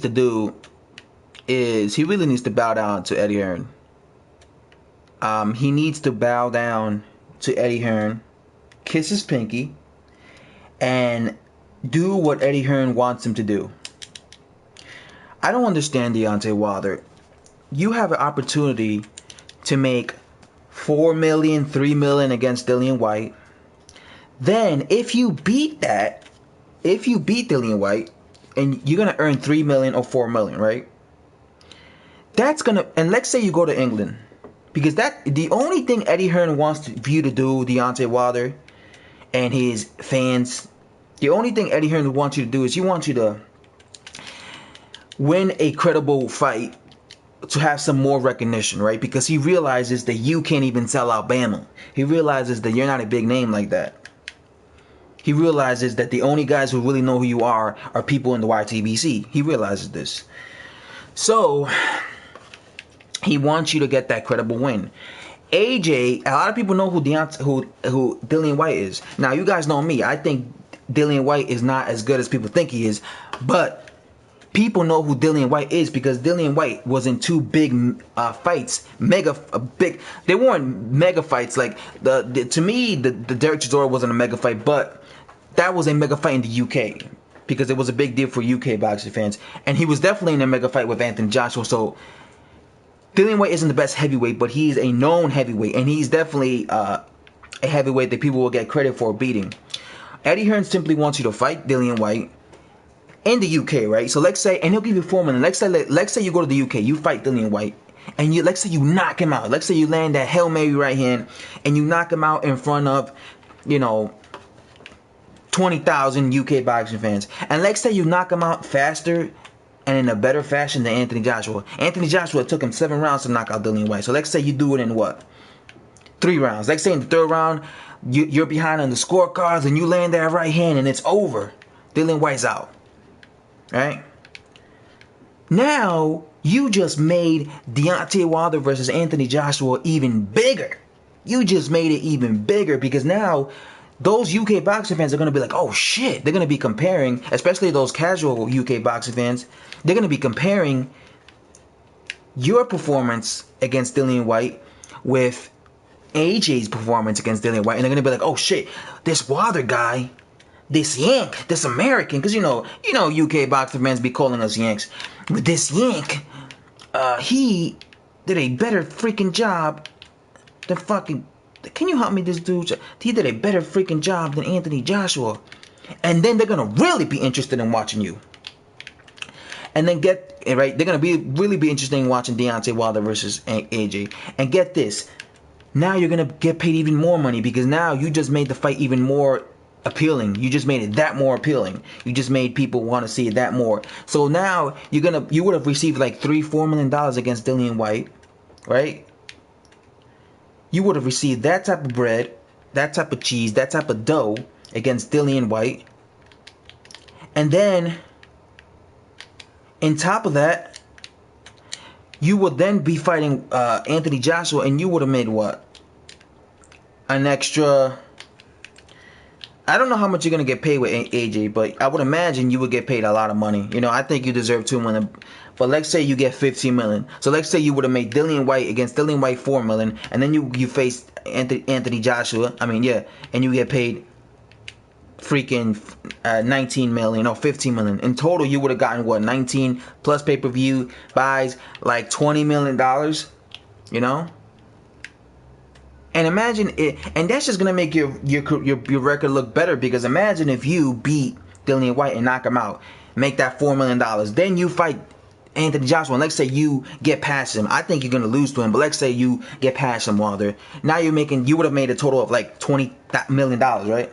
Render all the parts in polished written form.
to do is he really needs to bow down to Eddie Hearn. He needs to bow down to Eddie Hearn, kiss his pinky, and do what Eddie Hearn wants him to do. I don't understand Deontay Wilder. You have an opportunity to make $4 million, $3 million against Dillian Whyte. Then, if you beat Dillian Whyte, and you're gonna earn $3 million or $4 million, right? That's gonna, and let's say you go to England, because the only thing Eddie Hearn wants you to do, Deontay Wilder and his fans, the only thing Eddie Hearn wants you to do is he wants you to win a credible fight to have some more recognition, right? Because he realizes that you can't even sell out Bama. He realizes that you're not a big name like that. He realizes that the only guys who really know who you are people in the YTBC. He realizes this. So, he wants you to get that credible win. AJ, a lot of people know who Dillian Whyte is. Now, you guys know me. I think Dillian Whyte is not as good as people think he is. But people know who Dillian Whyte is because Dillian Whyte was in two big fights. They weren't mega fights. Like, to me, the Derek Chisora wasn't a mega fight. But that was a mega fight in the UK. Because it was a big deal for UK boxing fans. And he was definitely in a mega fight with Anthony Joshua. So, Dillian Whyte isn't the best heavyweight, but he's a known heavyweight, and he's definitely a heavyweight that people will get credit for beating. Eddie Hearn simply wants you to fight Dillian Whyte in the UK, right? So let's say, and he'll give you $4 million. Let's say you go to the UK, you fight Dillian Whyte, and let's say you knock him out. Let's say you land that Hail Mary right hand, and you knock him out in front of, 20,000 UK boxing fans. And let's say you knock him out faster and in a better fashion than Anthony Joshua. Anthony Joshua took him 7 rounds to knock out Dillian Whyte. So let's say you do it in what? 3 rounds. Let's say in the 3rd round, you're behind on the scorecards and you land that right hand and it's over. Dillian Whyte's out. Right? Now, you just made Deontay Wilder versus Anthony Joshua even bigger. You just made it even bigger because now those UK boxing fans are going to be like, oh shit. They're going to be comparing, especially those casual UK boxing fans, they're going to be comparing your performance against Dillian Whyte with AJ's performance against Dillian Whyte. And they're going to be like, oh shit, this Wilder guy, this Yank, this American, because you know UK boxing fans be calling us Yanks. But this Yank, he did a better freaking job than fucking... Can you help me, this dude? He did a better freaking job than Anthony Joshua. And then they're going to really be interested in watching you. And then they're going to really be interested in watching Deontay Wilder versus AJ. And get this. Now you're going to get paid even more money because now you just made the fight even more appealing. You just made it that more appealing. You just made people want to see it that more. So now you would have received like $3-4 million against Dillian Whyte, right? You would have received that type of bread, that type of cheese, that type of dough against Dillian Whyte. And then, on top of that, you would then be fighting Anthony Joshua, and you would have made what? An extra... I don't know how much you're going to get paid with AJ, but I would imagine you would get paid a lot of money. I think you deserve $2 million. But let's say you get $15 million. So let's say you would have made Dillian Whyte against Dillian Whyte $4 million, and then you faced Anthony Joshua. and you get paid freaking $19 million or $15 million. In total, you would have gotten what? 19 plus pay-per-view buys, like $20 million. And imagine it, and that's just gonna make your record look better because imagine if you beat Dillian Whyte and knock him out, make that $4 million. Then you fight Anthony Joshua, and let's say you get past him. I think you're gonna lose to him, but let's say you get past him, Wilder. Now you would have made a total of like $20 million, right?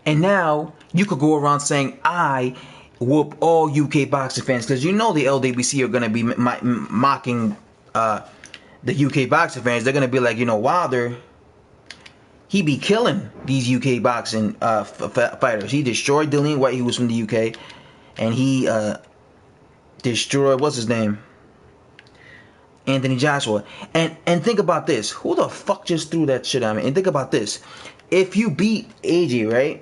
And now you could go around saying, I whoop all UK boxing fans, because the LWC are gonna be mocking the UK boxing fans. They're gonna be like, Wilder, he be killing these UK boxing fighters. He destroyed Dillian Whyte, he was from the UK, and he destroyed, what's his name? Anthony Joshua. And think about this. Who the fuck just threw that shit at me? And think about this. If you beat AJ,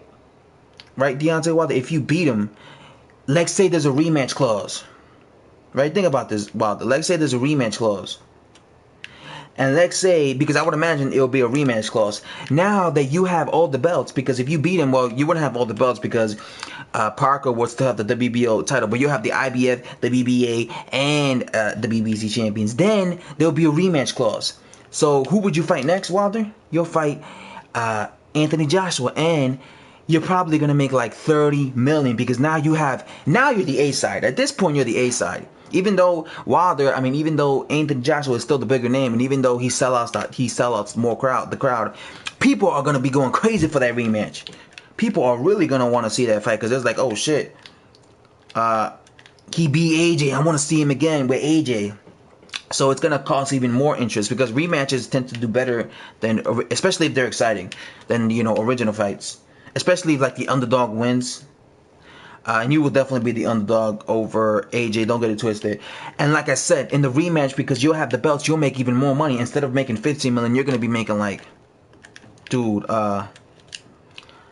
right, Deontay Wilder, if you beat him, let's say there's a rematch clause, right? Think about this, Wilder. Let's say there's a rematch clause. And let's say, because I would imagine it'll be a rematch clause. Now that you have all the belts, because if you beat him, well, you wouldn't have all the belts because Parker would still have the WBO title, but you have the IBF, the BBA, and the BBC champions. Then there'll be a rematch clause. So who would you fight next, Wilder? You'll fight Anthony Joshua, and you're probably gonna make like 30 million because now you're the A side. At this point, you're the A side. Even though Wilder, even though Anthony Joshua is still the bigger name, and even though he sellouts more the crowd, people are gonna be going crazy for that rematch. People are really gonna want to see that fight because it's like, oh shit, he beat AJ. I want to see him again with AJ. So it's gonna cause even more interest because rematches tend to do better than, especially if they're exciting, than original fights. Especially if like the underdog wins. And you will definitely be the underdog over AJ. Don't get it twisted. And like I said, in the rematch, because you'll have the belts, you'll make even more money. Instead of making 15 million, you're gonna be making like, dude, I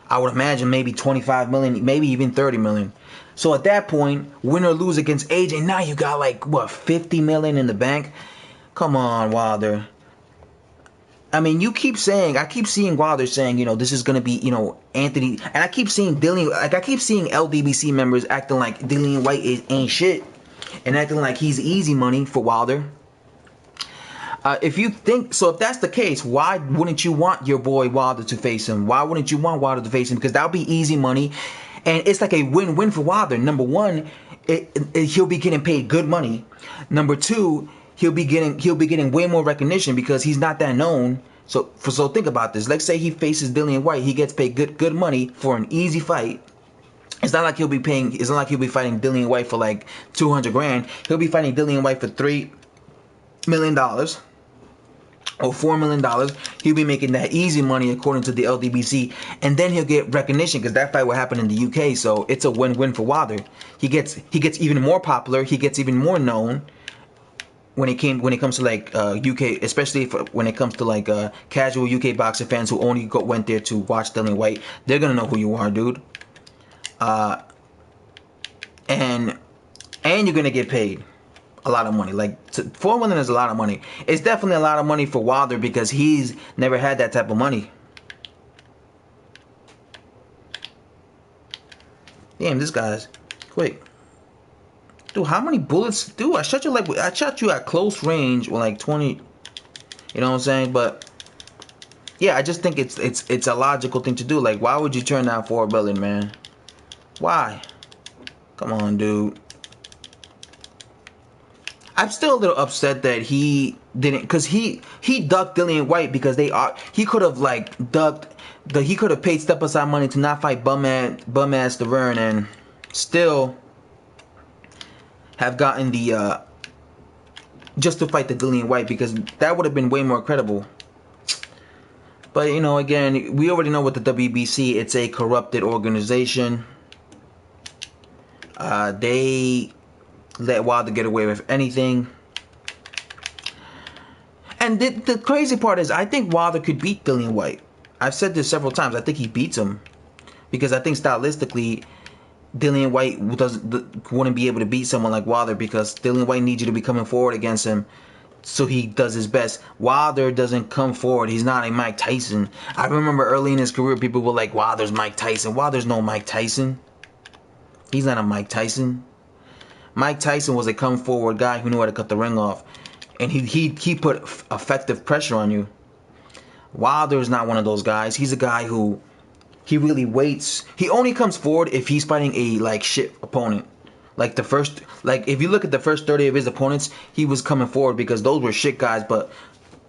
would imagine maybe 25 million, maybe even 30 million. So at that point, win or lose against AJ, now you got like what, 50 million in the bank? Come on, Wilder. I keep seeing Wilder saying, this is gonna be, Anthony, and I keep seeing LDBC members acting like Dillian White ain't shit, and acting like he's easy money for Wilder. If that's the case, why wouldn't you want your boy Wilder to face him? Why wouldn't you want Wilder to face him? Because that'll be easy money, and it's like a win-win for Wilder. Number one, he'll be getting paid good money. Number two, he'll be getting way more recognition because he's not that known. So think about this. Let's say he faces Dillian White. He gets paid good money for an easy fight. It's not like he'll be fighting Dillian White for like 200 grand. He'll be fighting Dillian White for $3 million or $4 million. He'll be making that easy money according to the LDBC, and then he'll get recognition because that fight will happen in the UK. So it's a win-win for Wilder. He gets even more popular. He gets even more known. When it comes to like UK, especially when it comes to like casual UK boxing fans who only went there to watch Dillian White, they're gonna know who you are, dude. And you're gonna get paid a lot of money. Like $4 million is a lot of money. It's definitely a lot of money for Wilder because he's never had that type of money. Damn, this guy's quick. Dude, how many bullets? Dude, I shot you at close range with like 20. You know what I'm saying? But yeah, I just think it's a logical thing to do. Like, why would you turn down $4 billion, man? Why? Come on, dude. I'm still a little upset that he didn't, because he ducked Dillian White because he could have like he could have paid step aside money to not fight bum ass Laverne and still have gotten the just to fight the Dillian White, because that would have been way more credible. But again, we already know with the WBC, it's a corrupted organization. They let Wilder get away with anything. And the crazy part is, I think Wilder could beat Dillian White. I've said this several times. I think he beats him because I think stylistically, Dillian White wouldn't be able to beat someone like Wilder because Dillian White needs you to be coming forward against him, so he does his best. Wilder doesn't come forward. He's not a Mike Tyson. I remember early in his career, people were like, Wilder's Mike Tyson. Wilder's no Mike Tyson. He's not a Mike Tyson. Mike Tyson was a come forward guy who knew how to cut the ring off, and he put effective pressure on you. Wilder is not one of those guys. He's a guy who he really waits. He only comes forward if he's fighting a like shit opponent. Like if you look at the first 30 of his opponents, he was coming forward because those were shit guys. But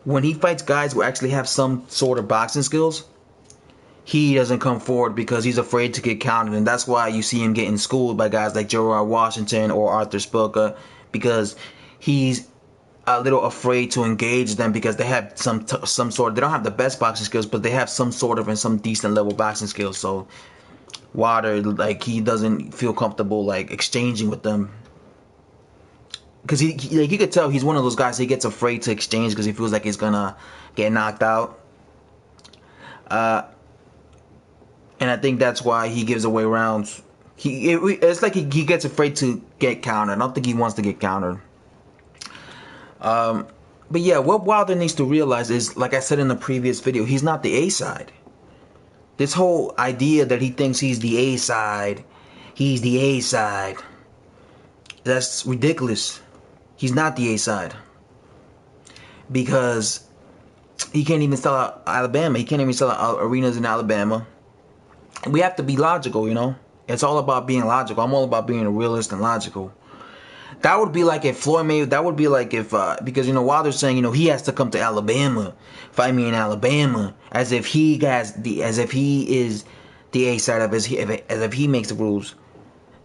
when he fights guys who actually have some sort of boxing skills, he doesn't come forward because he's afraid to get counted. And that's why you see him getting schooled by guys like Gerard Washington or Arthur Spilka, because he's a little afraid to engage them because they have some sort. They don't have the best boxing skills, but they have some sort of and some decent level boxing skills. So Wilder, like, he doesn't feel comfortable like exchanging with them because he could tell he's one of those guys. He gets afraid to exchange because he feels like he's gonna get knocked out. And I think that's why he gives away rounds. It's like he gets afraid to get countered. I don't think he wants to get countered. But yeah, what Wilder needs to realize is, like I said in the previous video, he's not the A side. This whole idea that he thinks he's the A side, that's ridiculous. He's not the A side. Because he can't even sell out Alabama. He can't even sell out arenas in Alabama. We have to be logical, you know? It's all about being logical. I'm all about being a realist and logical. That would be like if Floyd Mayweather, that would be like if, because, you know, Wilder's saying, you know, he has to come to Alabama, fight me in Alabama, as if he is the A side of as if he makes the rules.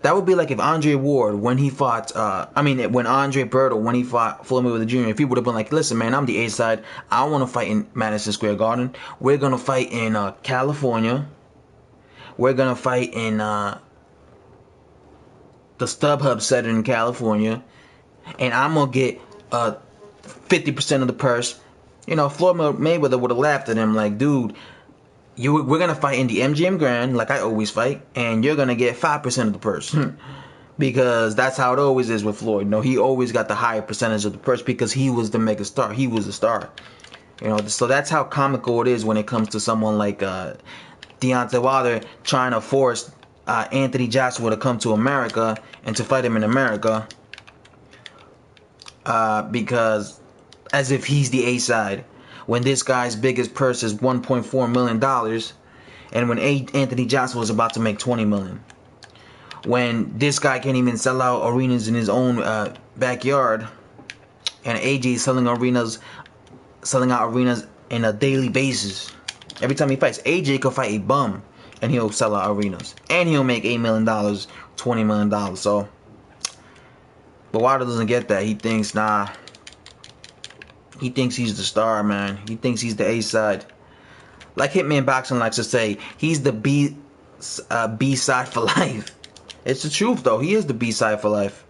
That would be like if Andre Ward, when he fought, when Andre Berto, when he fought Floyd Mayweather Jr., if he would have been like, listen, man, I'm the A side, I want to fight in Madison Square Garden, we're going to fight in California, we're going to fight in the StubHub Center in California, and I'm gonna get 50% of the purse. You know, Floyd Mayweather would have laughed at him like, dude, we're gonna fight in the MGM Grand like I always fight, and you're gonna get 5% of the purse. Because that's how it always is with Floyd. You know, he always got the higher percentage of the purse because he was the mega star. He was the star. You know, so that's how comical it is when it comes to someone like Deontay Wilder trying to force Anthony Joshua to come to America and to fight him in America, because as if he's the A side, when this guy's biggest purse is $1.4 million, and when Anthony Joshua is about to make $20 million, when this guy can't even sell out arenas in his own backyard, and AJ is selling out arenas on a daily basis. Every time he fights, AJ could fight a bum and he'll sell out arenas, and he'll make $8 million, $20 million. So, but Wilder doesn't get that. He thinks, nah. He thinks he's the star, man. He thinks he's the A side. Like Hitman Boxing likes to say, he's the B side for life. It's the truth, though. He is the B side for life.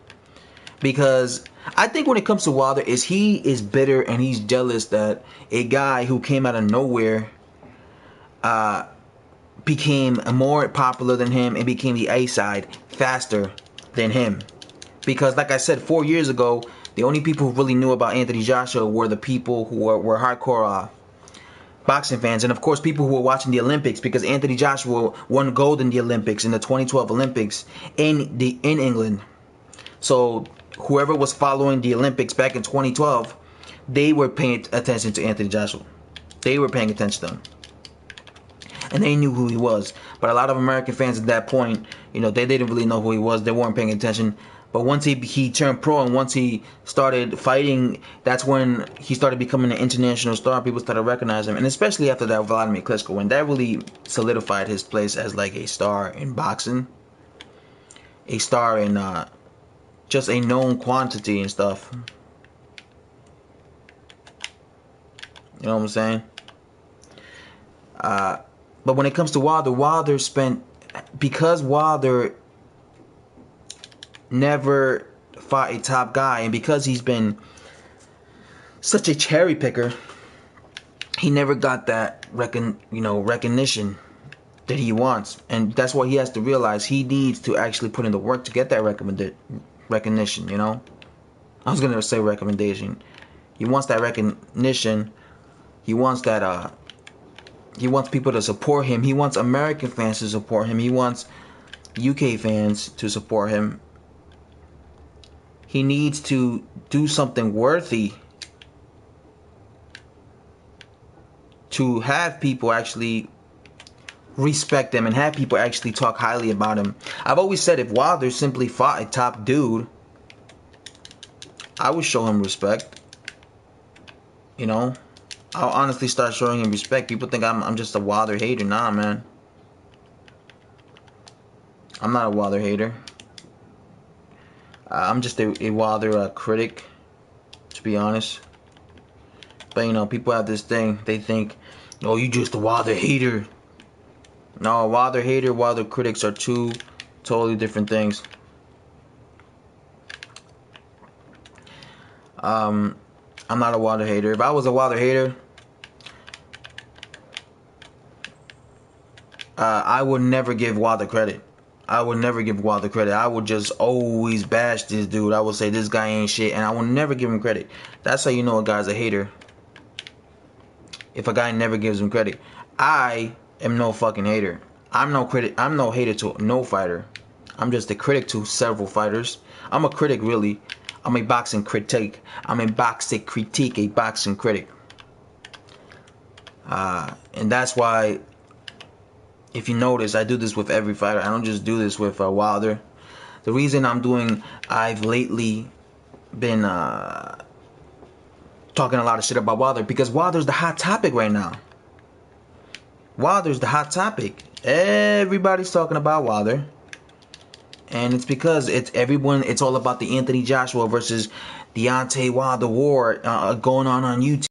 Because I think when it comes to Wilder, he is bitter and he's jealous that a guy who came out of nowhere became more popular than him and became the A side faster than him. Because like I said, 4 years ago, the only people who really knew about Anthony Joshua were the people who were hardcore boxing fans, and of course people who were watching the Olympics, because Anthony Joshua won gold in the Olympics, in the 2012 Olympics in England. So whoever was following the Olympics back in 2012, they were paying attention to Anthony Joshua. They were paying attention to him. And they knew who he was. But a lot of American fans at that point, you know, they didn't really know who he was. They weren't paying attention. But once he turned pro and once he started fighting, that's when he started becoming an international star. People started recognizing him. And especially after that Vladimir Klitschko, when that really solidified his place as like a star in boxing. A star in just a known quantity and stuff. You know what I'm saying? But when it comes to Wilder spent, because Wilder never fought a top guy, and because he's been such a cherry picker, he never got that recognition that he wants. And that's why he has to realize he needs to actually put in the work to get that recognition, you know? I was gonna say recommendation. He wants that recognition. He wants that he wants people to support him. He wants American fans to support him. He wants UK fans to support him. He needs to do something worthy to have people actually respect him and have people actually talk highly about him. I've always said if Wilder simply fought a top dude, I would show him respect. You know? I'll honestly start showing him respect. People think I'm just a Wilder hater. Nah, man. I'm not a Wilder hater. I'm just a Wilder critic, to be honest. But, you know, people have this thing. They think, oh, you just a Wilder hater. No, Wilder hater, Wilder critics are two totally different things. I'm not a Wilder hater. If I was a Wilder hater, I would never give Wilder credit. I would never give Wilder credit. I would just always bash this dude. I would say this guy ain't shit, and I will never give him credit. That's how you know a guy's a hater. If a guy never gives him credit. I am no fucking hater. I'm no critic. I'm no hater to no fighter. I'm just a critic to several fighters. I'm a critic, really. I'm a boxing critique. I'm a boxing critique, a boxing critic. And that's why, if you notice, I do this with every fighter. I don't just do this with Wilder. The reason I've lately been talking a lot of shit about Wilder, because Wilder's the hot topic right now. Wilder's the hot topic. Everybody's talking about Wilder. And it's because it's all about the Anthony Joshua versus Deontay Wilder war going on YouTube.